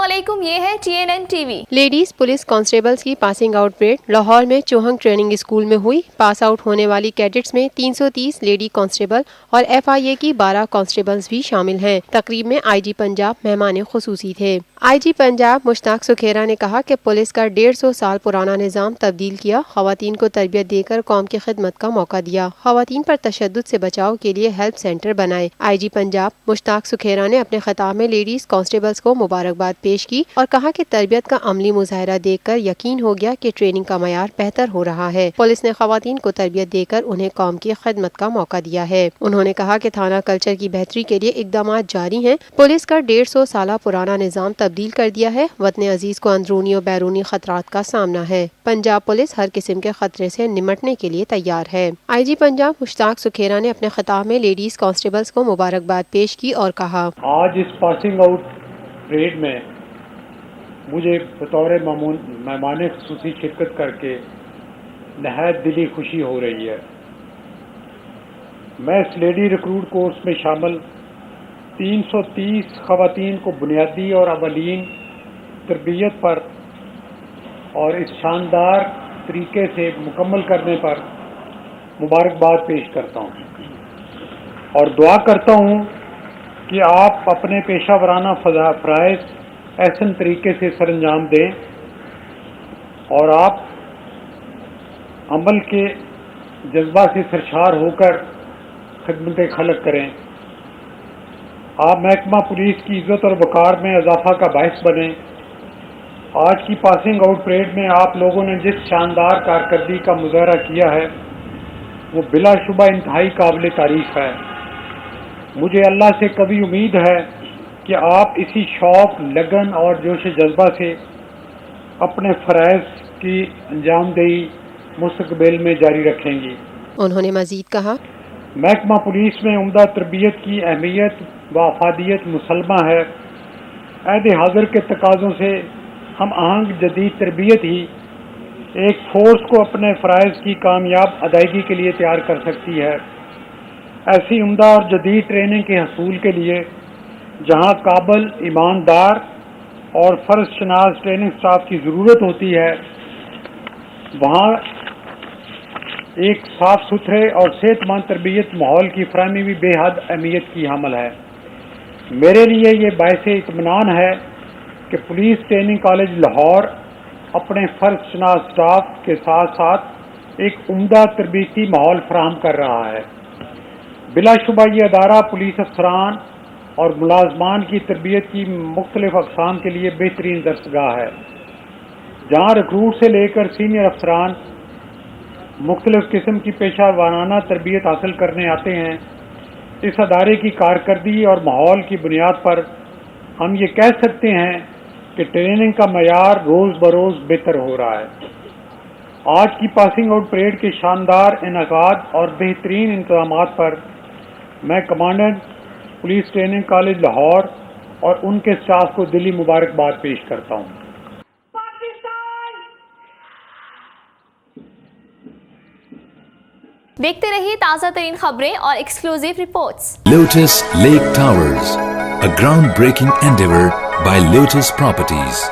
अस्सलामुअलैकुम, ये है TNN TV। Ladies police constables की पासिंग आउट परेड लाहौर में चौहंग ट्रेनिंग स्कूल में हुई। पास आउट होने वाली कैडेट्स में 330 लेडी कांस्टेबल और FIA की 12 कांस्टेबल्स भी शामिल हैं। तकरीब में IG पंजाब मेहमान खुसूसी थे। IG पंजाब मुश्ताक सुखेरा ने कहा कि पुलिस का 150 साल पुराना निज़ाम तब्दील किया, खवातीन को तरबियत देकर कौम की खिदमत का मौका दिया, खवातीन पर तशद्दुद से बचाव के लिए हेल्प सेंटर बनाए। IG पंजाब मुश्ताक सुखेरा ने अपने खिताब में लेडीज कांस्टेबल्स को मुबारकबाद पेश की और कहा कि तरबियत का अमली मुजाहरा देखकर यकीन हो गया कि ट्रेनिंग का मयार बेहतर हो रहा है। पुलिस ने खवातीन को तरबियत देकर उन्हें कौम की खिदमत का मौका दिया है। उन्होंने कहा कि थाना कल्चर की बेहतरी के लिए इकदाम जारी हैं। पुलिस का 150 साल पुराना निज़ाम तब्दील कर दिया है। वतन अजीज को अंदरूनी और बैरूनी खतरात का सामना है। पंजाब पुलिस हर किस्म के खतरे से निमटने के लिए तैयार है। IG पंजाब मुश्ताक सुखेरा ने अपने खिताब में लेडीज कांस्टेबल्स को मुबारकबाद पेश की और कहा, आज इस पासिंग आउट परेड में मुझे बतौर मेहमान खुसूसी शिरकत करके नहायत दिली खुशी हो रही है। मैं इस लेडी रिक्रूट कोर्स में शामिल 330 खवातीन को बुनियादी और अवलीन तरबियत पर और इस शानदार तरीके से मुकम्मल करने पर मुबारकबाद पेश करता हूँ और दुआ करता हूँ कि आप अपने पेशा वराना फ़राइज़ ऐसे तरीके से सरअंजाम दें और आप अमल के जज्बा से सरशार होकर खिदमत खलक करें। आप महकमा पुलिस की इज़्ज़त और वक़ार में इजाफा का बायस बने। आज की पासिंग आउट परेड में आप लोगों ने जिस शानदार कारकर्दगी का मुजाहरा किया है वो बिलाशुबा इंतहाई काबिल तारीफ़ है। मुझे अल्लाह से कभी उम्मीद है कि आप इसी शौक़, लगन और जोश जज्बा से अपने फ़राइज़ की अंजामदेही मुस्तक़बिल में जारी रखेंगी। उन्होंने मज़ीद कहा, महकमा पुलिस में उम्दा तरबियत की अहमियत व अफादियत मुसलमा है। अहद हाज़िर के तकाज़ों से हम आहंग जदीद तरबियत ही एक फ़ोर्स को अपने फ़राइज़ की कामयाब अदायगी के लिए तैयार कर सकती है। ऐसी उम्दा और जदीद ट्रेनिंग के हसूल के लिए जहाँ काबिल, ईमानदार और फ़र्ज़ शनास ट्रेनिंग स्टाफ की ज़रूरत होती है, वहाँ एक साफ़ सुथरे और सेहतमंद तरबियत माहौल की फराहमी भी बेहद अहमियत की हामिल है। मेरे लिए ये बायस इत्मीनान है कि पुलिस ट्रेनिंग कॉलेज लाहौर अपने फ़र्ज़ शनास स्टाफ के साथ साथ एक उम्दा तरबियती माहौल फराहम कर रहा है। बिलाशुबा ये अदारा पुलिस अफसरान और मुलाजमान की तरबियत की मुख्तलिफ अक़साम के लिए बेहतरीन दरसगाह है, जहाँ रिक्रूट से लेकर सीनियर अफसरान मुख्तलिफ किस्म की पेशा वाराना तरबियत हासिल करने आते हैं। इस अदारे की कारकर्दगी और माहौल की बुनियाद पर हम ये कह सकते हैं कि ट्रेनिंग का मयार रोज़ बरोज़ बेहतर हो रहा है। आज की पासिंग आउट परेड के शानदार इनेकाद और बेहतरीन इंतज़ामात पर मैं commandant police training college Lahore और उनके स्टाफ को दिली मुबारकबाद पेश करता हूँ। देखते रहिए ताज़ा तरीन खबरें और exclusive reports. Lotus Lake Towers, a groundbreaking endeavor by Lotus Properties.